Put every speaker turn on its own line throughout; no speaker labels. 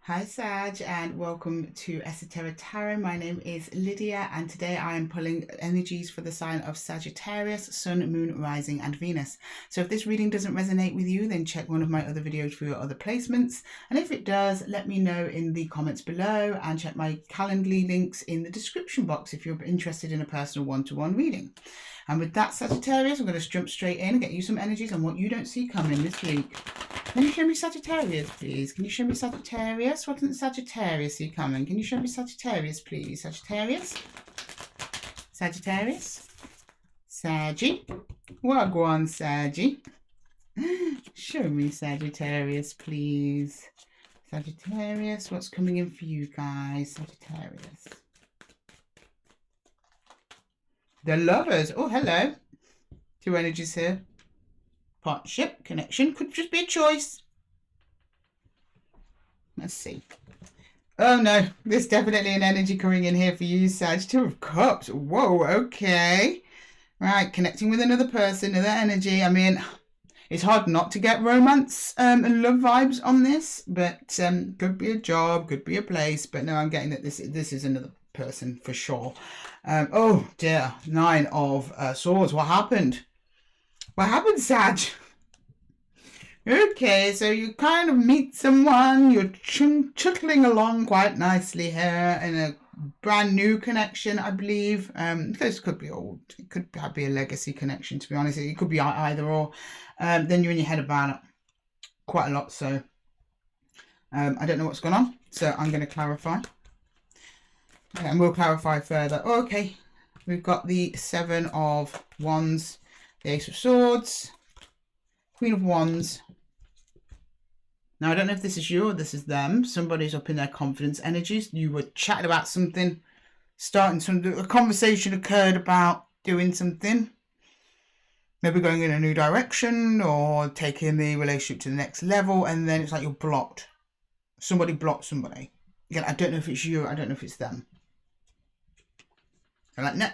Hi Sag, and welcome to Esotera Tarot. My name is Lydia, and today I am pulling energies for the sign of Sagittarius, Sun, Moon, Rising and Venus. So if this reading doesn't resonate with you, then check one of my other videos for your other placements, and if it does, let me know in the comments below, and check my Calendly links in the description box if you're interested in a personal one-to-one reading. And with that, Sagittarius, I'm going to jump straight in and get you some energies on what you don't see coming this week. Can you show me Sagittarius, please? Can you show me Sagittarius? What in Sagittarius see coming? Can you show me Sagittarius, please? Sagittarius? Sagittarius? Saggy? Well, go on, Saggy. Show me Sagittarius, please. Sagittarius, what's coming in for you guys? Sagittarius. The Lovers. Oh, hello. Two energies here. Partnership, connection, could just be a choice. Let's see. Oh no, there's definitely an energy coming in here for you, Sag. Two of Cups. Whoa, okay. Right, connecting with another person, another energy. I mean, it's hard not to get romance and love vibes on this, but could be a job, could be a place. But no, I'm getting that this is another person for sure. Oh dear, Nine of Swords. What happened? What happened, Sag? Okay, so you kind of meet someone, you're chuckling along quite nicely here in a brand new connection, I believe. This could be old, it could be a legacy connection, to be honest. It could be either or. Then you're in your head about it quite a lot, so I don't know what's going on, so I'm going to clarify. And we'll clarify further. Okay, we've got the Seven of Wands, the Ace of Swords, Queen of Wands. Now, I don't know if this is you or this is them. Somebody's up in their confidence energies. You were chatting about something, a conversation occurred about doing something. Maybe going in a new direction or taking the relationship to the next level, and then it's like you're blocked. Somebody blocked somebody. Again, I don't know if it's you, I don't know if it's them. I'm like, no.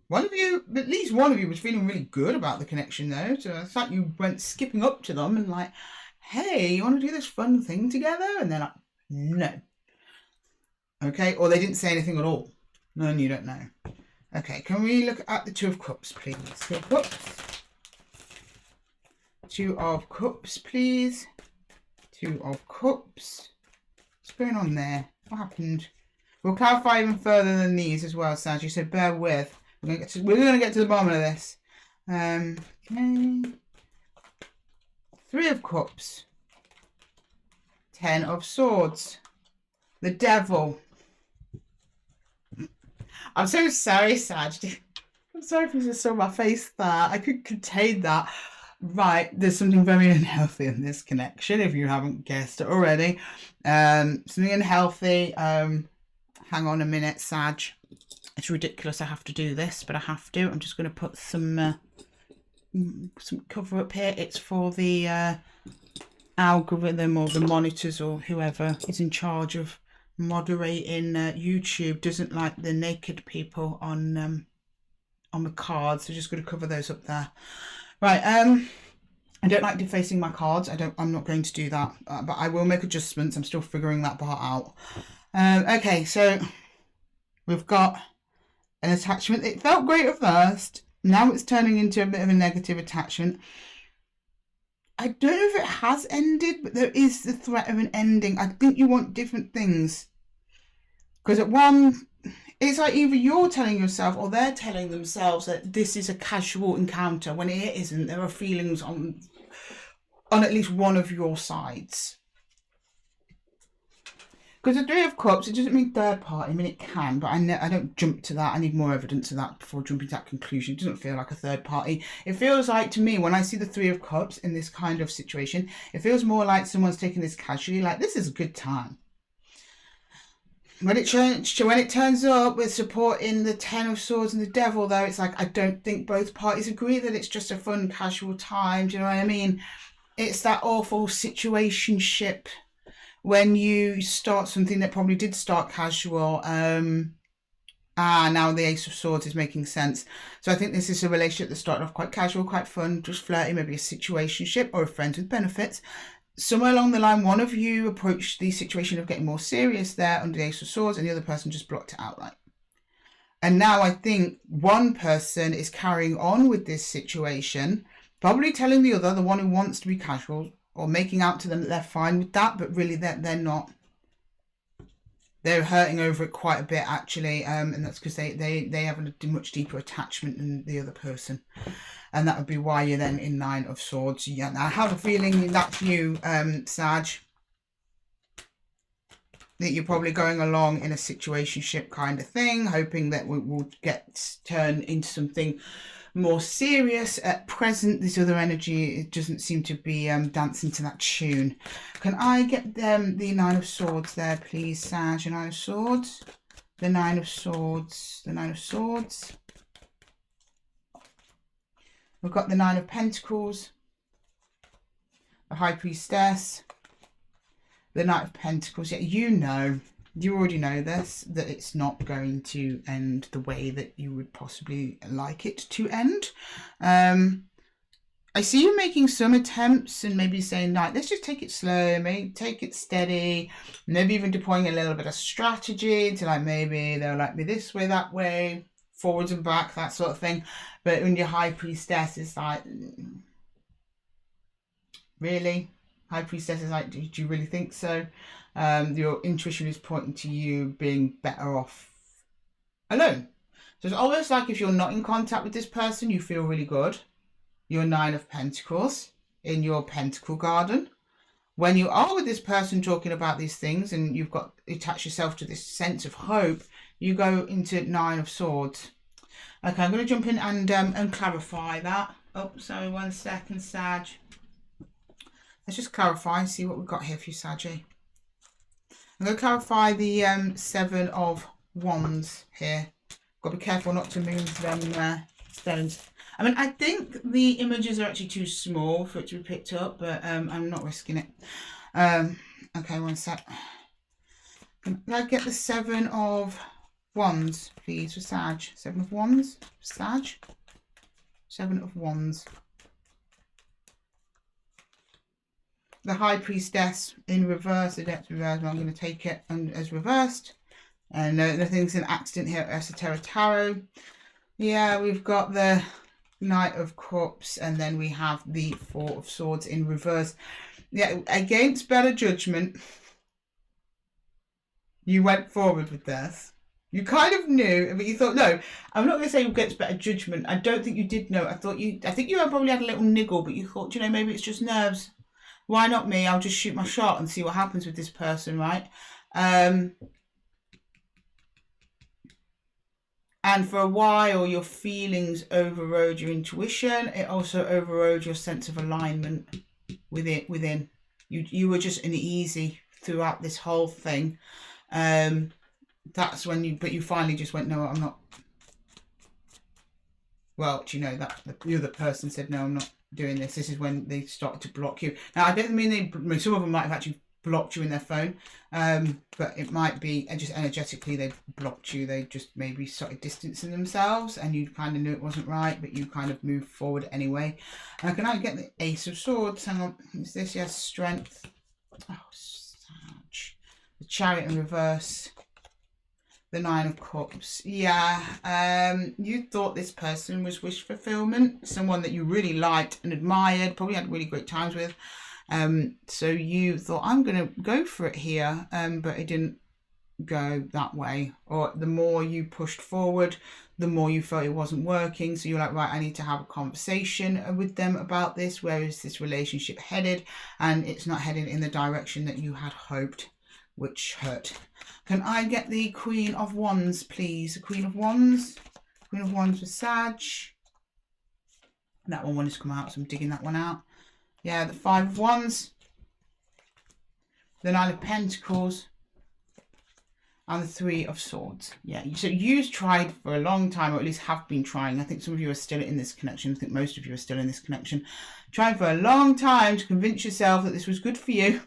One of you, at least one of you, was feeling really good about the connection though. So it's like you went skipping up to them and like, hey, you want to do this fun thing together? And they're like, no. Okay, or they didn't say anything at all. No, and you don't know. Okay, can we look at the Two of Cups, please? Two of Cups. Two of Cups, please. Two of Cups. What's going on there? What happened? We'll clarify even further than these as well, Sag, so bear with. We're going to get to the bottom of this. Okay. Three of Cups. Ten of Swords. The Devil. I'm so sorry, Sag. I'm sorry if you just saw my face there. I could contain that. Right, there's something very unhealthy in this connection, if you haven't guessed it already. Something unhealthy. Hang on a minute, Sag. It's ridiculous I have to do this, but I have to. I'm just going to put some cover up here. It's for the algorithm or the monitors or whoever is in charge of moderating YouTube doesn't like the naked people on the cards. So just going to cover those up there. Right. I don't like defacing my cards. I'm not going to do that, but I will make adjustments. I'm still figuring that part out. Okay, so we've got an attachment. It felt great at first. Now it's turning into a bit of a negative attachment. I don't know if it has ended, but there is the threat of an ending. I think you want different things. Because at one, it's like either you're telling yourself or they're telling themselves that this is a casual encounter when it isn't. There are feelings on at least one of your sides. Because the Three of Cups, it doesn't mean third party. I mean, it can, but I don't jump to that. I need more evidence of that before jumping to that conclusion. It doesn't feel like a third party. It feels like, to me, when I see the Three of Cups in this kind of situation, it feels more like someone's taking this casually, like, this is a good time. When it turns up with supporting the Ten of Swords and the Devil, though, it's like, I don't think both parties agree that it's just a fun, casual time. Do you know what I mean? It's that awful situationship. When you start something that probably did start casual, now the Ace of Swords is making sense. So I think this is a relationship that started off quite casual, quite fun, just flirty, maybe a situationship or a friends with benefits. somewhere along the line, one of you approached the situation of getting more serious there under the Ace of Swords, and the other person just blocked it outright. And now I think one person is carrying on with this situation, probably telling the other, the one who wants to be casual, or making out to them that they're fine with that, but really they're not. They're hurting over it quite a bit, actually, and that's because they have a much deeper attachment than the other person. And that would be why you're then in Nine of Swords. Yeah, I have a feeling that's you, Sag. That you're probably going along in a situationship kind of thing, hoping that we'll get turned into something more serious. At present, this other energy, it doesn't seem to be dancing to that tune. Can I get the Nine of Swords there, please, Sag? The Nine of Swords. The Nine of Swords. The Nine of Swords. We've got the Nine of Pentacles. The High Priestess. The Knight of Pentacles. Yeah, you already know this, that it's not going to end the way that you would possibly like it to end. I see you making some attempts and maybe saying, like, let's just take it slow, maybe take it steady, maybe even deploying a little bit of strategy to, like, maybe they'll like me this way, that way, forwards and back, that sort of thing. But when your High Priestess is like, really? High Priestess is like, do you really think so? Your intuition is pointing to you being better off alone. So it's almost like if you're not in contact with this person, you feel really good. Your Nine of Pentacles in your Pentacle garden. When you are with this person talking about these things and you've got attached yourself to this sense of hope, you go into Nine of Swords. Okay, I'm going to jump in and clarify that. Oh, sorry, 1 second, Sag. Let's just clarify and see what we've got here for you, Saggy. I'm going to clarify the 7 of Wands here. Got to be careful not to move them stones. I mean, I think the images are actually too small for it to be picked up, but I'm not risking it. Okay, 1 sec. Can I get the 7 of Wands, please, for Sag? 7 of Wands, Sag. 7 of Wands. The High Priestess in reverse, the Depth reverse. I'm going to take it as reversed. And nothing's an accident here at Esotera Tarot. Yeah, we've got the Knight of Cups, and then we have the 4 of Swords in reverse. Yeah, against better judgment, you went forward with this. You kind of knew, but you thought, no, I'm not going to say against better judgment. I don't think you did know. I think you probably had a little niggle, but you thought, you know, maybe it's just nerves. Why not me? I'll just shoot my shot and see what happens with this person, right? And for a while, your feelings overrode your intuition. It also overrode your sense of alignment within. You were just uneasy throughout this whole thing. That's when you finally just went, no, I'm not. Well, do you know that the other person said, no, I'm not doing this. This is when they started to block you. Now, I don't mean some of them might have actually blocked you in their phone, but it might be just energetically they've blocked you. They just maybe started distancing themselves, and you kind of knew it wasn't right, but you kind of moved forward anyway. Can I get the Ace of Swords? Hang on, is this? Yes, Strength. Oh, Sag. The Chariot in reverse. The Nine of Cups. Yeah, you thought this person was wish fulfillment, someone that you really liked and admired, probably had really great times with. So you thought, I'm going to go for it here, but it didn't go that way. Or the more you pushed forward, the more you felt it wasn't working. So you're like, right, I need to have a conversation with them about this. Where is this relationship headed? And it's not heading in the direction that you had hoped, which hurt. Can I get the Queen of Wands, please? The Queen of Wands. Queen of Wands with Sag. That one wanted to come out, so I'm digging that one out. Yeah, the 5 of Wands. The 9 of Pentacles. And the 3 of Swords. Yeah, so you've tried for a long time, or at least have been trying. I think some of you are still in this connection. I think most of you are still in this connection. Trying for a long time to convince yourself that this was good for you.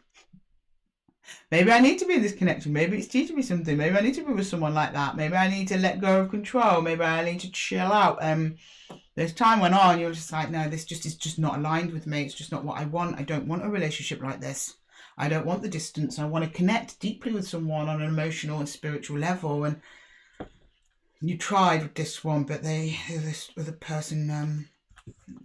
Maybe I need to be in this connection. Maybe it's teaching me something. Maybe I need to be with someone like that. Maybe I need to let go of control. Maybe I need to chill out. As time went on, you're just like, no, this just is just not aligned with me. It's just not what I want. I don't want a relationship like this. I don't want the distance. I want to connect deeply with someone on an emotional and spiritual level. And you tried with this one, but this other person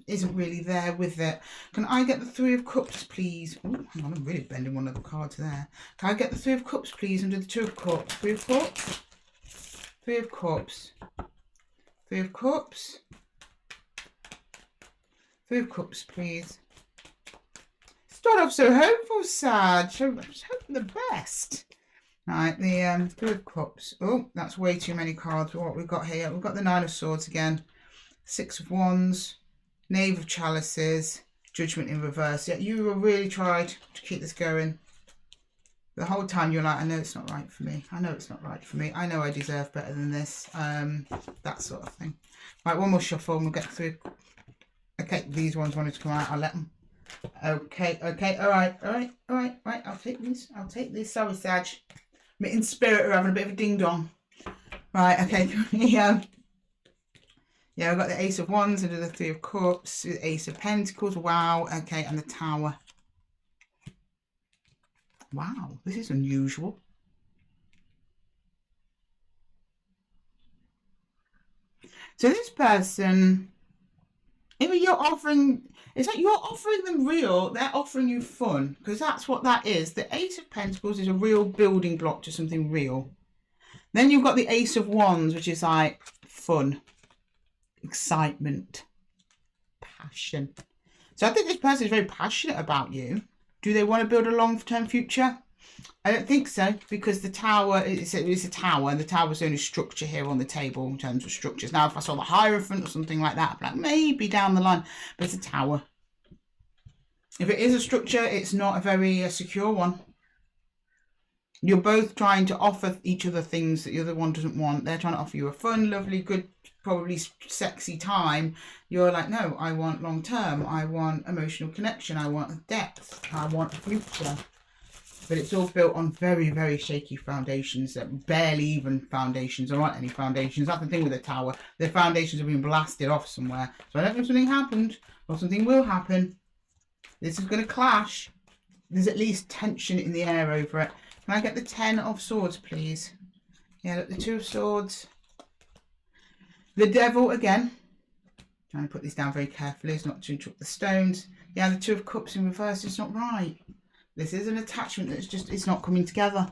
isn't really there with it. Can I get the Three of Cups, please? Ooh, hang on, I'm really bending one of the cards there. Can I get the Three of Cups, please, under the Two of Cups? Three of Cups? Three of Cups. Three of Cups. Three of Cups, please. Start off so hopeful, Sag. So I'm just hoping the best. Right, the Three of Cups. Oh, that's way too many cards for what we've got here. We've got the Nine of Swords again. Six of Wands. Knave of Chalices. Judgment in reverse. Yeah, you really tried to keep this going. The whole time you're like, I know it's not right for me. I know it's not right for me. I know I deserve better than this. That sort of thing. Right, one more shuffle and we'll get through. Okay, these ones wanted to come out. I'll let them. Okay, all right. I'll take these. Sorry, Sag. I'm in spirit. We're having a bit of a ding dong. Right, okay. Yeah, we've got the Ace of Wands under the Three of Cups, the Ace of Pentacles. Wow. Okay, and the Tower. Wow, this is unusual. So this person, if you're offering, it's like you're offering them real, they're offering you fun, because that's what that is. The Ace of Pentacles is a real building block to something real. Then you've got the Ace of Wands, which is like fun, excitement, passion. So I think this person is very passionate about you. Do they want to build a long-term future? I don't think so, because the Tower is a tower, and the Tower's the only structure here on the table in terms of structures. Now, if I saw the Hierophant or something like that, I'd be like, maybe down the line, but it's a tower. If it is a structure, it's not a very secure one. You're both trying to offer each other things that the other one doesn't want. They're trying to offer you a fun, lovely, good, probably sexy time. You're like, no, I want long term. I want emotional connection. I want depth. I want a future. But it's all built on very, very shaky foundations, that barely even foundations. There aren't any foundations. That's the thing with the Tower. The foundations have been blasted off somewhere. So I don't know if something happened or something will happen. This is going to clash. There's at least tension in the air over it. Can I get the Ten of Swords, please? Yeah, look, the Two of Swords. The Devil again. Trying to put this down very carefully as not to interrupt the stones. Yeah, the Two of Cups in reverse is not right. This is an attachment that's just, it's not coming together.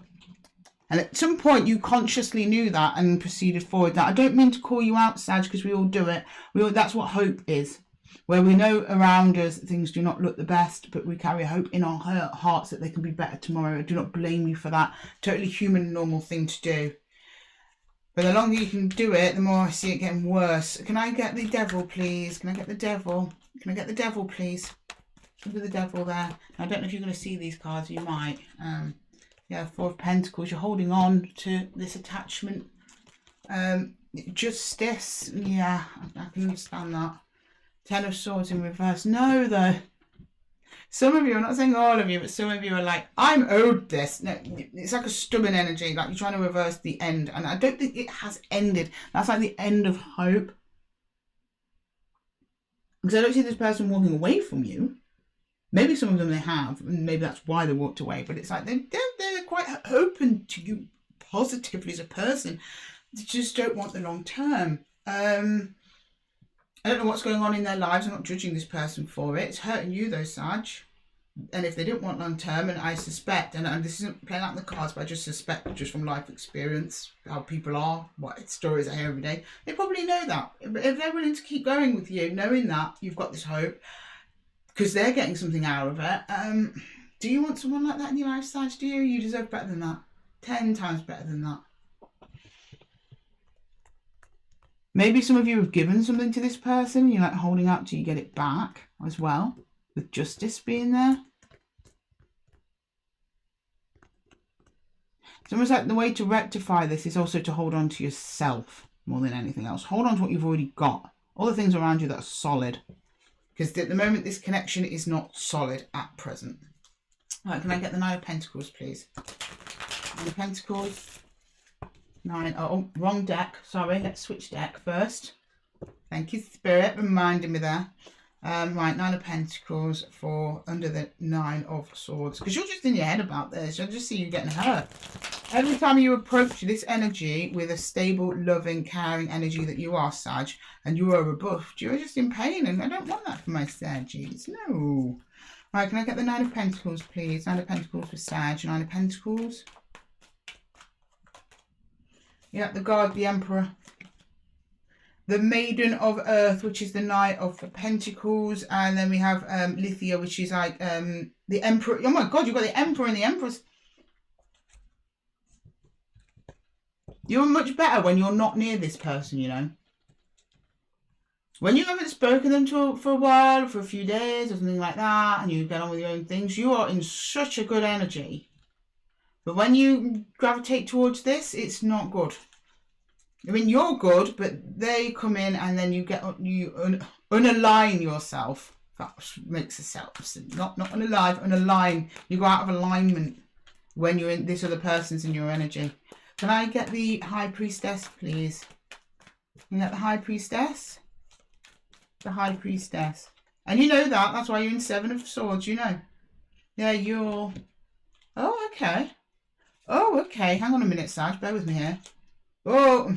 And at some point you consciously knew that and proceeded forward. Now, I don't mean to call you out, Sag, because we all do it. That's what hope is. Where we know around us things do not look the best, but we carry hope in our hearts that they can be better tomorrow. I do not blame you for that. Totally human and normal thing to do. But the longer you can do it, the more I see it getting worse. Can I get the Devil, please? Can I get the Devil? Can I get the Devil, please? Look at the Devil there. I don't know if you're going to see these cards. You might. Yeah, Four of Pentacles. You're holding on to this attachment. Justice. Yeah, I can understand that. Ten of Swords in reverse. No, though. Some of you, I'm not saying all of you, but some of you are like, I'm owed this. No, it's like a stubborn energy. Like you're trying to reverse the end. And I don't think it has ended. That's like the end of hope. Because I don't see this person walking away from you. Maybe some of them they have, and maybe that's why they walked away. But it's like they're quite open to you positively as a person. They just don't want the long term. I don't know what's going on in their lives. I'm not judging this person for it. It's hurting you though, Sag. And if they didn't want long term, and I suspect, and this isn't playing out in the cards, but I just suspect, just from life experience, how people are, what stories I hear every day, they probably know that. If they're willing to keep going with you, knowing that you've got this hope, because they're getting something out of it. Do you want someone like that in your life, Sag? Do you? You deserve better than that. 10 times better than that. Maybe some of you have given something to this person. You're like holding out till you get it back as well. With Justice being there. It's almost like the way to rectify this is also to hold on to yourself more than anything else. Hold on to what you've already got. All the things around you that are solid. Because at the moment, this connection is not solid at present. Right, can I get the Nine of Pentacles, please? Nine of Pentacles. Nine. Oh, wrong deck. Sorry, let's switch deck first. Thank you, Spirit, reminding me there. Right, Nine of Pentacles for under the Nine of Swords. Because you're just in your head about this. I just see you getting hurt. Every time you approach this energy with a stable, loving, caring energy that you are, Sag, and you are rebuffed, you're just in pain. And I don't want that for my Saggies. No. Right, can I get the Nine of Pentacles, please? Nine of Pentacles for Sag. Nine of Pentacles. Yeah, the God, the Emperor. The Maiden of Earth, which is the Knight of Pentacles. And then we have Lydia, which is like the Emperor. Oh my God, you've got the Emperor and the Empress. You're much better when you're not near this person, you know. When you haven't spoken to them for a while, for a few days or something like that, and you get on with your own things, you are in such a good energy. But when you gravitate towards this, it's not good. I mean, you're good, but they come in and then you get unalign yourself. That makes a sense. Not unalive, unalign. You go out of alignment when you're in this other person's in your energy. Can I get the High Priestess, please? Can you get the High Priestess? The High Priestess. And you know that. That's why you're in Seven of Swords, you know. Yeah, you're... Oh, okay. Oh, okay. Hang on a minute, Sag. Bear with me here. Oh,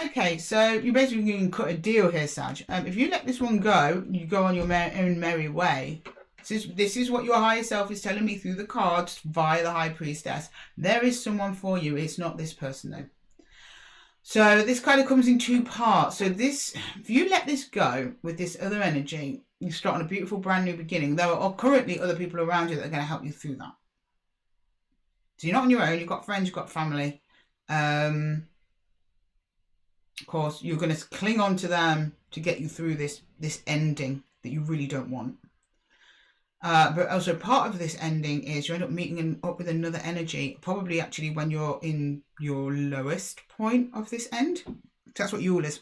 okay. So you're basically going to cut a deal here, Sag. If you let this one go, you go on your own merry way. This is what your higher self is telling me through the cards via the High Priestess. There is someone for you. It's not this person, though. So this kind of comes in two parts. So this, if you let this go with this other energy, you start on a beautiful brand new beginning. There are currently other people around you that are going to help you through that. So you're not on your own. You've got friends, you've got family. Of course, you're going to cling on to them to get you through this ending that you really don't want. But also part of this ending is you end up meeting up with another energy, probably actually when you're in your lowest point of this end. That's what Yule is.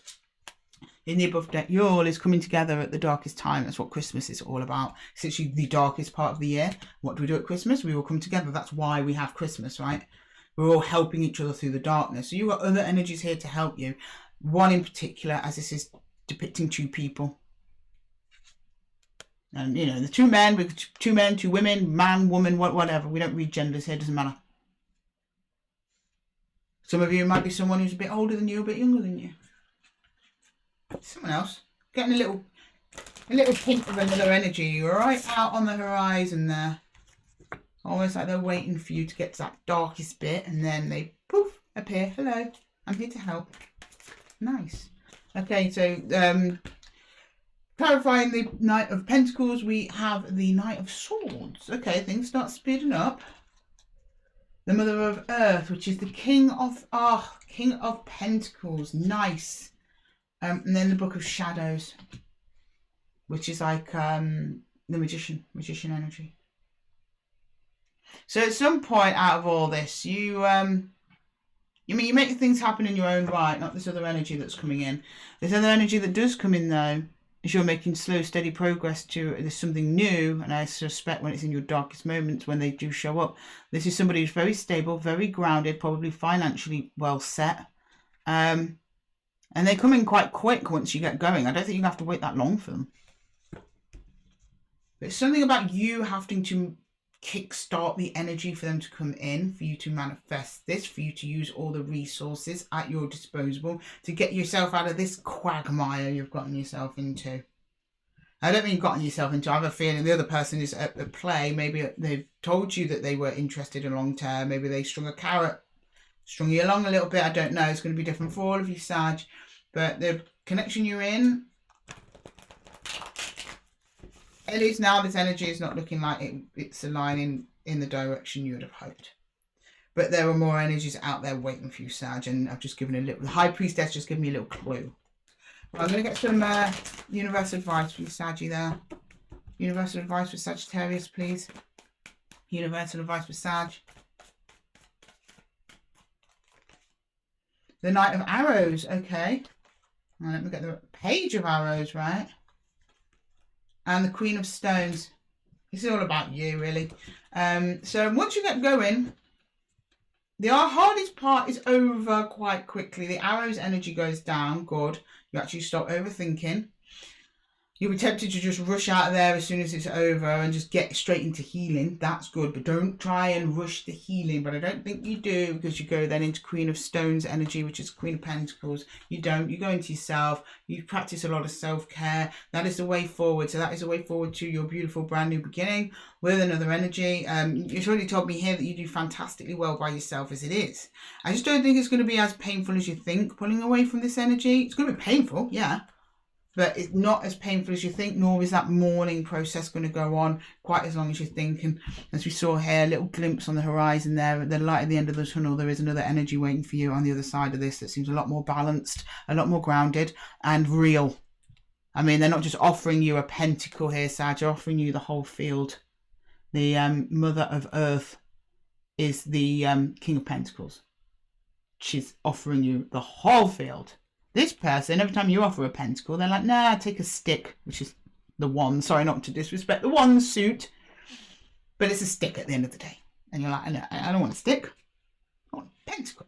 In the above deck, Yule is coming together at the darkest time. That's what Christmas is all about. It's actually the darkest part of the year. What do we do at Christmas? We all come together. That's why we have Christmas, right? We're all helping each other through the darkness. So you've got other energies here to help you. One in particular, as this is depicting two people. And, you know, the two men, two women, man, woman, whatever. We don't read genders here, doesn't matter. Some of you might be someone who's a bit older than you, a bit younger than you. Someone else. Getting a little hint of another energy. You're right out on the horizon there. Almost like they're waiting for you to get to that darkest bit, and then they, poof, appear. Hello, I'm here to help. Nice. Okay, so, clarifying the Knight of Pentacles, we have the Knight of Swords. Okay, things start speeding up. The Mother of Earth, which is the King of Pentacles. Nice. And then the Book of Shadows, which is like the magician energy. So at some point out of all this, you make things happen in your own right, not this other energy that's coming in. This other energy that does come in, though, is you're making slow, steady progress to there's something new, and I suspect when it's in your darkest moments, when they do show up, this is somebody who's very stable, very grounded, probably financially well set. And they come in quite quick once you get going. I don't think you have to wait that long for them. But it's something about you having to kickstart the energy for them to come in, for you to manifest this, for you to use all the resources at your disposal to get yourself out of this quagmire you've gotten yourself into. I don't mean you've gotten yourself into. I have a feeling the other person is at play. Maybe they've told you that they were interested in long term. Maybe they strung a carrot, strung you along a little bit. I don't know. It's going to be different for all of you, Sag. But the connection you're in, at least now this energy is not looking like it's aligning in the direction you would have hoped. But there are more energies out there waiting for you, Sag. And I've just given a little, the High Priestess just gave me a little clue. Well, I'm going to get some universal advice for you, Saggy, there. Universal advice for Sagittarius, please. Universal advice for Sag. The Knight of Arrows, okay. Now let me get the Page of Arrows, right? And the Queen of Stones. This is all about you, really. So once you get going, The hardest part is over quite quickly. The arrow's energy goes down. Good. You actually stop overthinking. You'll be tempted to just rush out of there as soon as it's over and just get straight into healing. That's good, but don't try and rush the healing. But I don't think you do, because you go then into Queen of Stones energy, which is Queen of Pentacles. You don't. You go into yourself. You practice a lot of self-care. That is the way forward. So that is the way forward to your beautiful brand new beginning with another energy. You've already told me here that you do fantastically well by yourself as it is. I just don't think it's going to be as painful as you think pulling away from this energy. It's going to be painful, yeah. But it's not as painful as you think, nor is that mourning process going to go on quite as long as you think. And as we saw here, a little glimpse on the horizon there, the light at the end of the tunnel, there is another energy waiting for you on the other side of this that seems a lot more balanced, a lot more grounded and real. I mean, they're not just offering you a pentacle here, Sag, they're offering you the whole field. The Mother of Earth is the King of Pentacles. She's offering you the whole field. This person, every time you offer a pentacle, they're like, nah, take a stick, which is the wand. Sorry, not to disrespect the wand suit, but it's a stick at the end of the day. And you're like, I don't want a stick. I want a pentacle.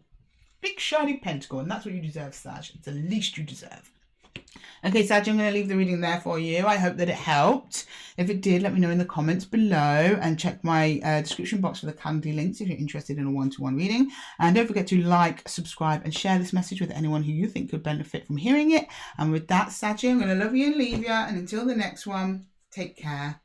Big, shiny pentacle. And that's what you deserve, Sag. It's the least you deserve. Okay, Sag, I'm going to leave the reading there for you. I hope that it helped. If it did, let me know in the comments below, and check my description box for the Calendly links if you're interested in a one-to-one reading. And don't forget to like, subscribe and share this message with anyone who you think could benefit from hearing it. And with that, Sag, I'm going to love you and leave you. And until the next one, take care.